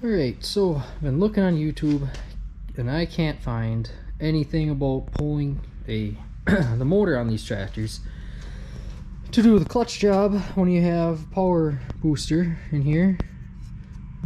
Alright, so I've been looking on YouTube and I can't find anything about pulling the motor on these tractors to do the clutch job when you have power booster in here.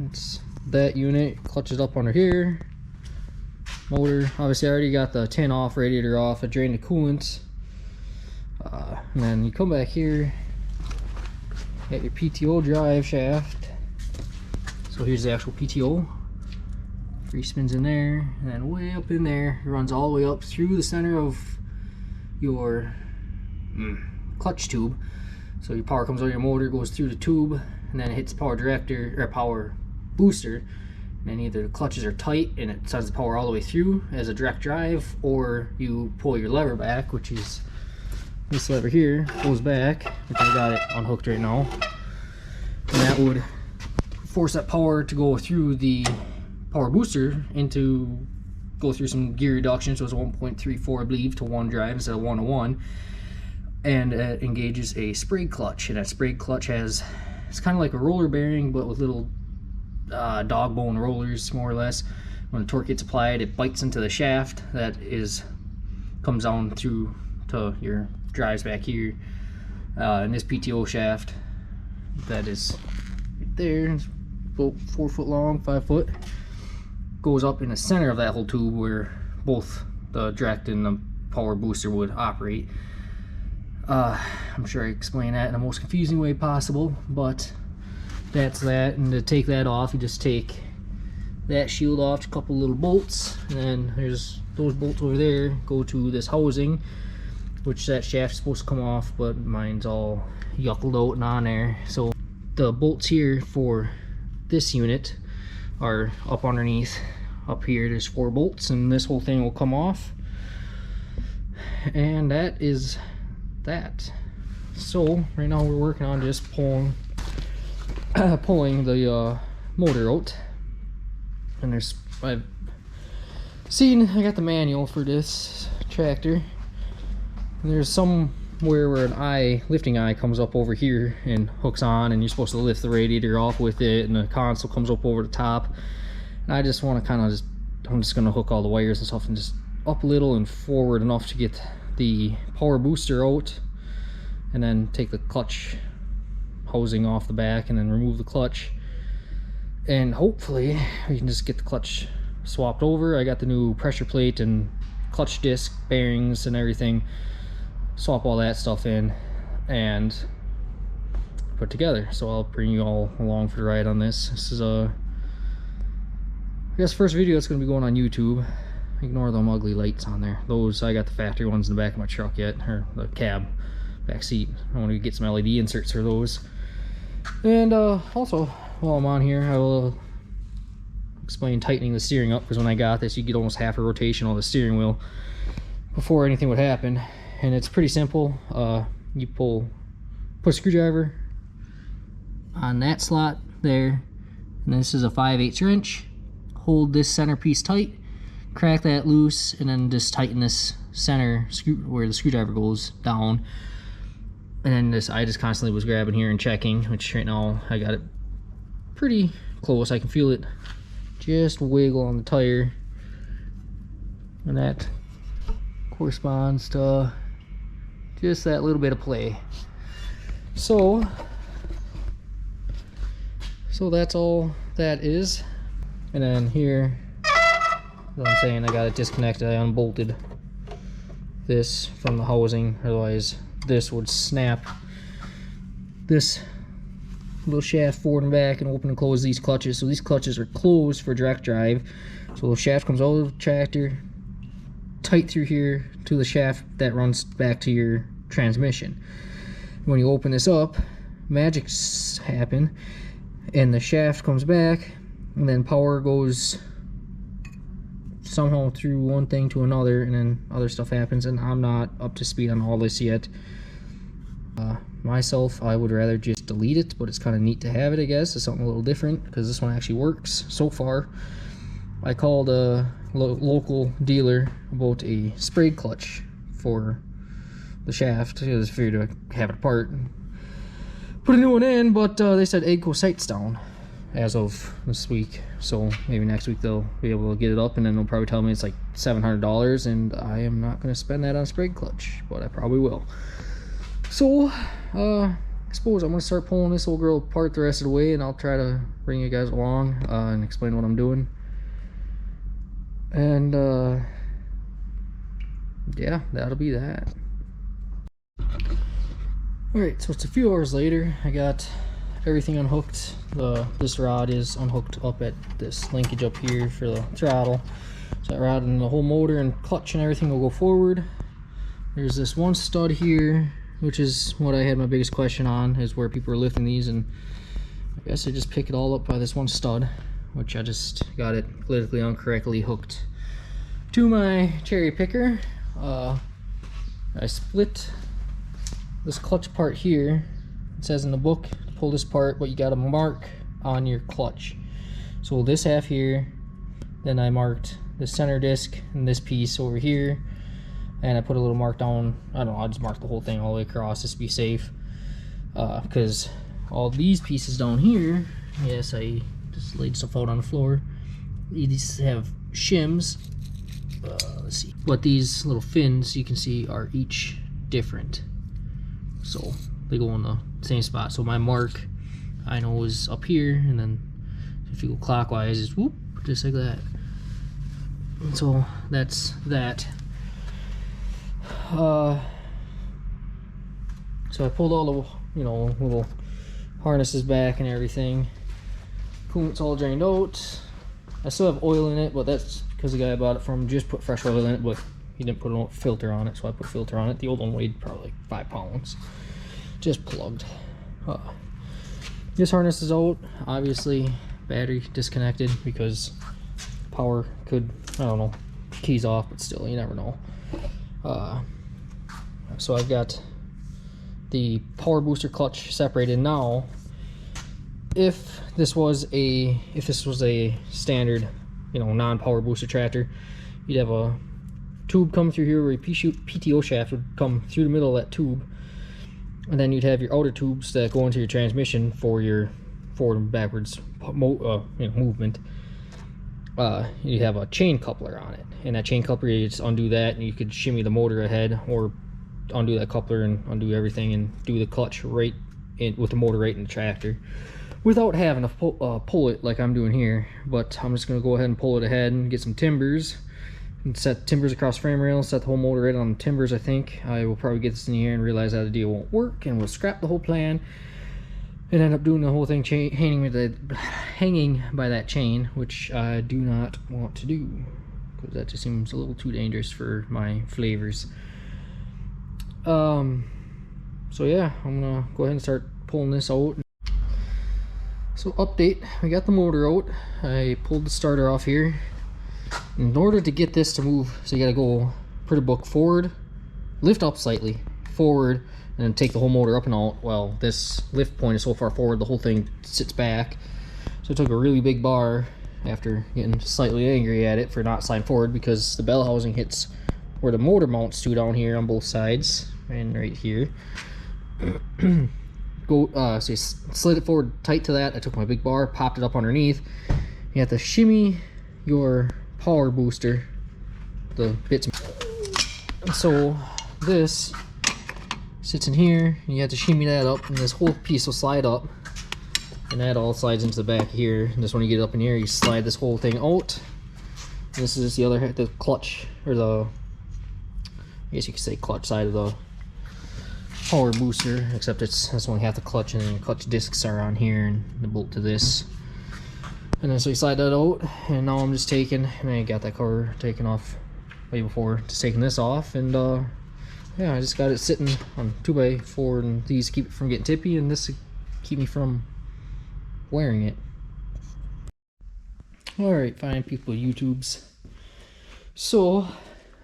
It's that unit, clutches up under here. Motor, obviously I already got the tin off, radiator off, I drained the coolant. And then you come back here, got your PTO drive shaft. So here's the actual PTO. 3 spins in there, and then way up in there, it runs all the way up through the center of your clutch tube. So your power comes out of your motor, goes through the tube, and then it hits power director or power booster. And then either the clutches are tight and it sends the power all the way through as a direct drive, or you pull your lever back, which is this lever here, goes back, which I got it unhooked right now, and that would force that power to go through the power booster go through some gear reduction, so it's 1.34 I believe to 1 drive instead of 1 to 1, and it engages a spray clutch, and that spray clutch it's kind of like a roller bearing but with little dog bone rollers, more or less. When the torque gets applied, it bites into the shaft that comes down through to your drives back here, and this PTO shaft that is right there, about 4 foot long, 5 foot, goes up in the center of that whole tube where both the direct and the power booster would operate. I'm sure I explained that in the most confusing way possible, but that's that. And to take that off, you just take that shield off, a couple little bolts, and then there's those bolts over there go to this housing, which that shaft's supposed to come off, but mine's all yuckled out and on there. So the bolts here for this unit are up underneath. Up here there's 4 bolts, and this whole thing will come off, and that is that. So right now we're working on just pulling the motor out, and I've seen, I got the manual for this tractor, and there's somewhere where an lifting eye comes up over here and hooks on, and you're supposed to lift the radiator off with it, and the console comes up over the top. And I just want to I'm just going to hook all the wires and stuff and just up a little and forward enough to get the power booster out, and then take the clutch housing off the back and then remove the clutch, and hopefully we can just get the clutch swapped over. I got the new pressure plate and clutch disc bearings and everything, swap all that stuff in and put together. So I'll bring you all along for the ride on this. This is I guess first video that's going to be going on YouTube. Ignore them ugly lights on there. Those, I got the factory ones in the back of my truck yet, or the cab back seat. I want to get some LED inserts for those. And also, while I'm on here, I will explain tightening the steering up, because when I got this, you get almost half a rotation on the steering wheel before anything would happen. And it's pretty simple. You put a screwdriver on that slot there, and this is a 5/8 wrench. Hold this centerpiece tight, crack that loose, and then just tighten this center where the screwdriver goes down. And then I just constantly was grabbing here and checking, which right now I got it pretty close. I can feel it just wiggle on the tire, and that corresponds to just that little bit of play. So that's all that is. And then here, what I'm saying, I got it disconnected. I unbolted this from the housing, otherwise this would snap this little shaft forward and back and open and close these clutches. So these clutches are closed for direct drive. So the shaft comes out of the tractor, tight through here to the shaft that runs back to your transmission. When you open this up, magics happen, and the shaft comes back, and then power goes somehow through one thing to another, and then other stuff happens, and I'm not up to speed on all this yet. Myself, I would rather just delete it, but it's kind of neat to have it, I guess. It's something a little different, because this one actually works so far. I called a local dealer about a sprayed clutch for the shaft. I just figured to have it apart, put a new one in, but they said egg sights down. as of this week. So maybe next week they'll be able to get it up, and then they'll probably tell me it's like $700, and I am not going to spend that on a Sprague clutch, but I probably will. So I suppose I'm going to start pulling this old girl apart the rest of the way, and I'll try to bring you guys along and explain what I'm doing. And yeah, that'll be that. Alright, so it's a few hours later. I got everything unhooked. This rod is unhooked up at this linkage up here for the throttle. So that rod and the whole motor and clutch and everything will go forward. There's this one stud here, which is what I had my biggest question on, is where people are lifting these, and I guess I just pick it all up by this one stud, which I just got it politically incorrectly hooked to my cherry picker. I split this clutch part here. It says in the book to pull this part, but you got to mark on your clutch. So this half here, then I marked the center disc and this piece over here, and I put a little mark down. I don't know, I'll just mark the whole thing all the way across just to be safe, because all these pieces down here, yes, I just laid stuff out on the floor, these have shims. Let's see, but these little fins you can see are each different, so they go in the same spot. So my mark, I know, is up here, and then if you go clockwise, it's whoop, just like that. And so that's that. So I pulled all the, you know, little harnesses back and everything. Coolant's all drained out. I still have oil in it, but that's because the guy I bought it from just put fresh oil in it, but he didn't put a filter on it, so I put a filter on it. The old one weighed probably like 5 pounds. Just plugged. This harness is out. Obviously, battery disconnected because power could, I don't know, keys off, but still, you never know. So I've got the power booster clutch separated now. If this was a standard, you know, non-power booster tractor, you'd have a tube come through here where your PTO shaft would come through the middle of that tube, and then you'd have your outer tubes that go into your transmission for your forward and backwards movement. You have a chain coupler on it, and that chain coupler, you just undo that and you could shimmy the motor ahead, or undo that coupler and undo everything and do the clutch right in with the motor right in the tractor without having to pull it like I'm doing here. But I'm just going to go ahead and pull it ahead and get some timbers and set timbers across frame rails, set the whole motor right on the timbers. I think I will probably get this in here and realize that the deal won't work, and we'll scrap the whole plan and end up doing the whole thing hanging by that chain, which I do not want to do because that just seems a little too dangerous for my flavors. So yeah, I'm gonna go ahead and start pulling this out. So update, we got the motor out. I pulled the starter off here. In order to get this to move, so you gotta go pretty book forward, lift up slightly, forward, and then take the whole motor up and out. Well, this lift point is so far forward, the whole thing sits back. So I took a really big bar after getting slightly angry at it for not sliding forward, because the bell housing hits where the motor mounts to down here on both sides and right here. So you slid it forward tight to that. I took my big bar, popped it up underneath. You have to shimmy your power booster, the bits. So this sits in here, and you have to shimmy that up, and this whole piece will slide up, and that all slides into the back here. And just when you get it up in here, you slide this whole thing out. And this is the clutch, or the, I guess you could say clutch side of the power booster, except that's only half the clutch, and then the clutch discs are on here and the bolt to this. And then so you slide that out, and now I'm just taking, and I got that cover taken off way before, just taking this off, and yeah, I just got it sitting on 2x4, and these keep it from getting tippy, and this keep me from wearing it. Alright, fine people, YouTubes. So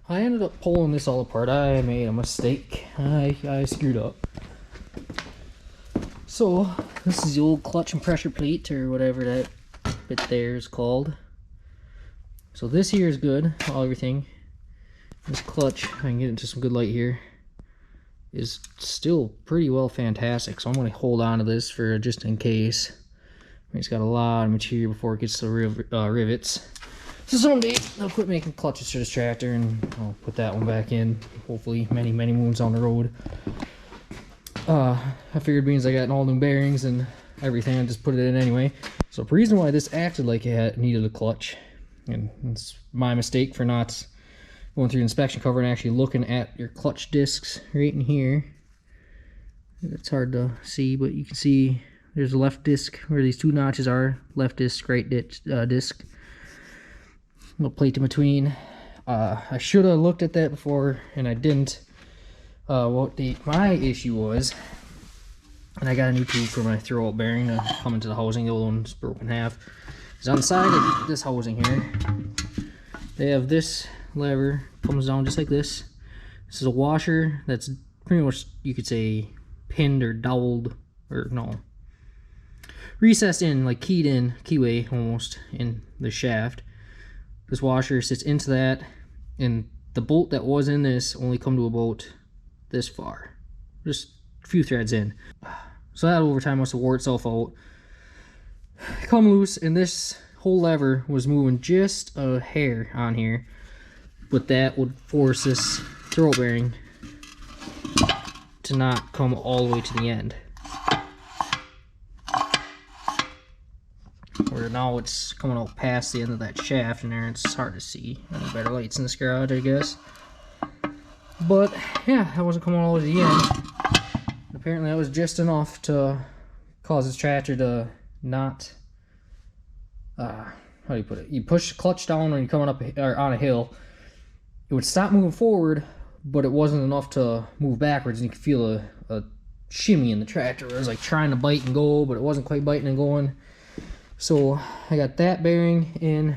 I ended up pulling this all apart. I made a mistake. I screwed up. So this is the old clutch and pressure plate, or whatever that bit there is called. So this here is good. Everything. This clutch, I can get into some good light here, is still pretty well fantastic. So I'm going to hold on to this for just in case. It's got a lot of material before it gets to the rivets. So someday I'll quit making clutches for this tractor and I'll put that one back in. Hopefully many moons on the road. I figured beans I got all new bearings and everything, I just put it in anyway. So the reason why this acted like it needed a clutch, and it's my mistake for not going through the inspection cover and actually looking at your clutch discs right in here. It's hard to see, but you can see there's a left disc where these two notches are. Left disc, right disc. Little plate in between. I should have looked at that before, and I didn't. My issue was, and I got a new tube for my throwout bearing to come into the housing. The old one's broken in half. Is on the side of this housing here. They have this lever, comes down just like this. This is a washer that's pretty much, you could say, pinned or doweled, or no, recessed in, like keyed in, keyway almost, in the shaft. This washer sits into that, and the bolt that was in this only come to about this far, just a few threads in. So that over time must have wore itself out. Come loose, and this whole lever was moving just a hair on here, but that would force this throwout bearing to not come all the way to the end. Where now it's coming out past the end of that shaft in there. It's hard to see. Any better lights in this garage, I guess. But yeah, that wasn't coming all the way to the end. Apparently that was just enough to cause this tractor to not, how do you put it? You push the clutch down when you're coming up or on a hill, it would stop moving forward, but it wasn't enough to move backwards, and you could feel a shimmy in the tractor. It was like trying to bite and go, but it wasn't quite biting and going. So I got that bearing in.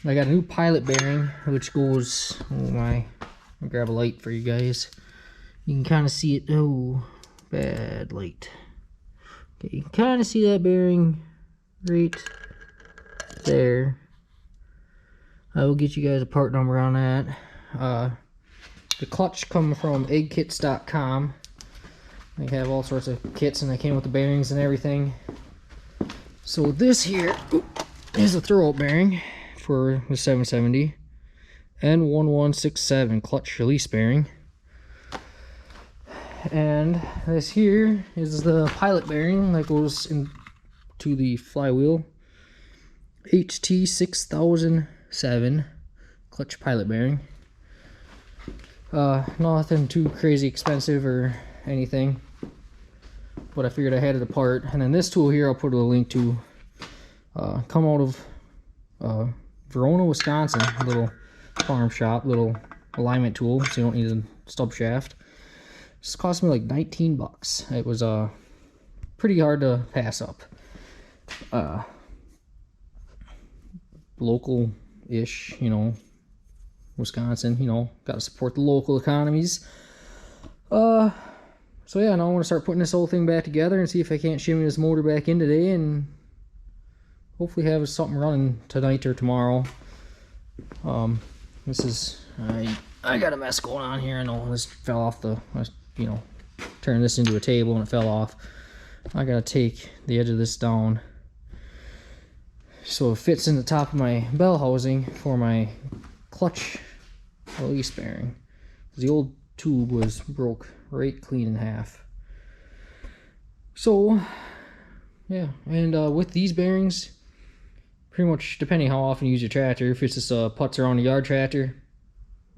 I got a new pilot bearing, which goes, oh my, I'll grab a light for you guys. You can kind of see it. Oh, bad light. Okay, you can kind of see that bearing right there. I will get you guys a part number on that. The clutch come from eggkits.com. They have all sorts of kits, and they came with the bearings and everything. So this here is a throwout bearing for the 770 N1167 clutch release bearing. And this here is the pilot bearing that goes into the flywheel. HT6007 clutch pilot bearing. Nothing too crazy expensive or anything, but I figured I had it apart. And then this tool here I'll put a link to, come out of Verona, Wisconsin. A little farm shop, little alignment tool, so you don't need a stub shaft. This cost me like 19 bucks. It was pretty hard to pass up. Local-ish, you know, Wisconsin, you know, got to support the local economies. So yeah, now I want to start putting this whole thing back together and see if I can't shimmy this motor back in today, and hopefully have something running tonight or tomorrow. This is, I got a mess going on here. I know this fell off the, you know, turned this into a table and it fell off. I gotta take the edge of this down so it fits in the top of my bell housing for my clutch release bearing. The old tube was broke right clean in half. So yeah, and with these bearings, pretty much depending how often you use your tractor, if it's just a putz around the yard tractor,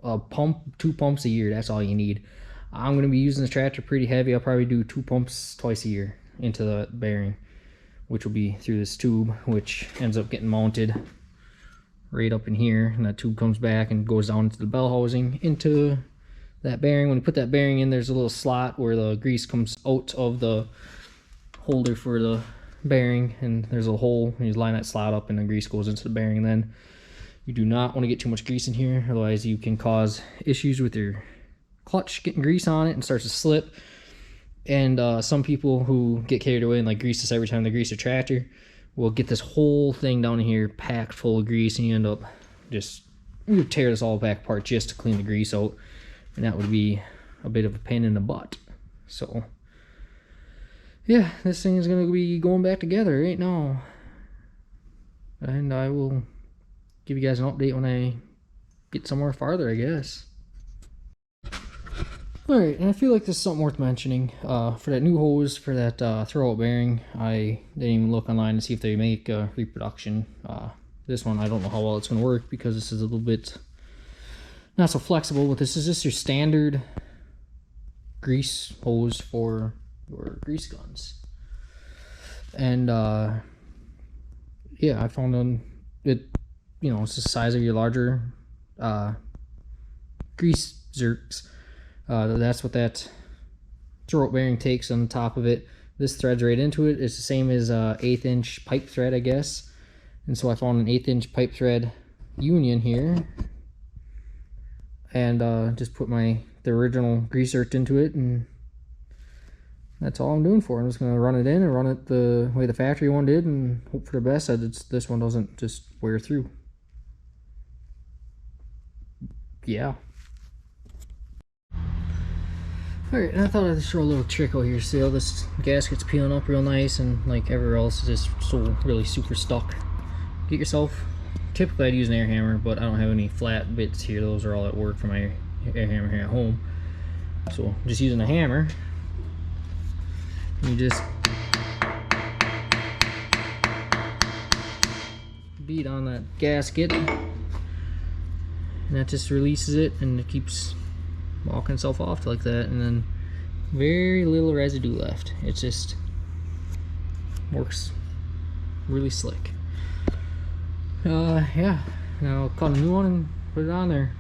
a pump, 2 pumps a year, that's all you need. I'm going to be using this tractor pretty heavy. I'll probably do 2 pumps twice a year into the bearing, which will be through this tube, which ends up getting mounted right up in here, and that tube comes back and goes down into the bell housing into that bearing. When you put that bearing in, there's a little slot where the grease comes out of the holder for the bearing, and there's a hole, and you line that slot up and the grease goes into the bearing. And then you do not want to get too much grease in here, otherwise you can cause issues with your clutch getting grease on it and starts to slip. And some people who get carried away and like grease this every time they grease a tractor will get this whole thing down here packed full of grease, and you end up just, you tear this all back apart just to clean the grease out, and that would be a bit of a pain in the butt. So yeah, this thing is gonna be going back together right now, and I will give you guys an update when I get somewhere farther, I guess. Alright, and I feel like this is something worth mentioning. For that new hose, for that throwout bearing, I didn't even look online to see if they make reproduction. This one, I don't know how well it's going to work because this is a little bit not so flexible, but this is just your standard grease hose for your grease guns. And yeah, I found it, you know, it's the size of your larger grease zerks. That's what that throwout bearing takes on top of it. This threads right into it. It's the same as 1/8 inch pipe thread, I guess. And so I found an 1/8 inch pipe thread union here, and just put the original grease zerk into it, and that's all I'm doing for it. I'm just gonna run it in and run it the way the factory one did, and hope for the best that this one doesn't just wear through. Yeah. Alright, and I thought I'd just throw a little trick out here. See how this gasket's peeling up real nice, and like everywhere else is just so really super stuck. Get yourself, typically I'd use an air hammer, but I don't have any flat bits here. Those are all at work for my air hammer here at home. So I'm just using a hammer. You just beat on that gasket, and that just releases it, and it keeps walking itself off like that, and then very little residue left. It just works really slick. Yeah, now I'll cut a new one and put it on there.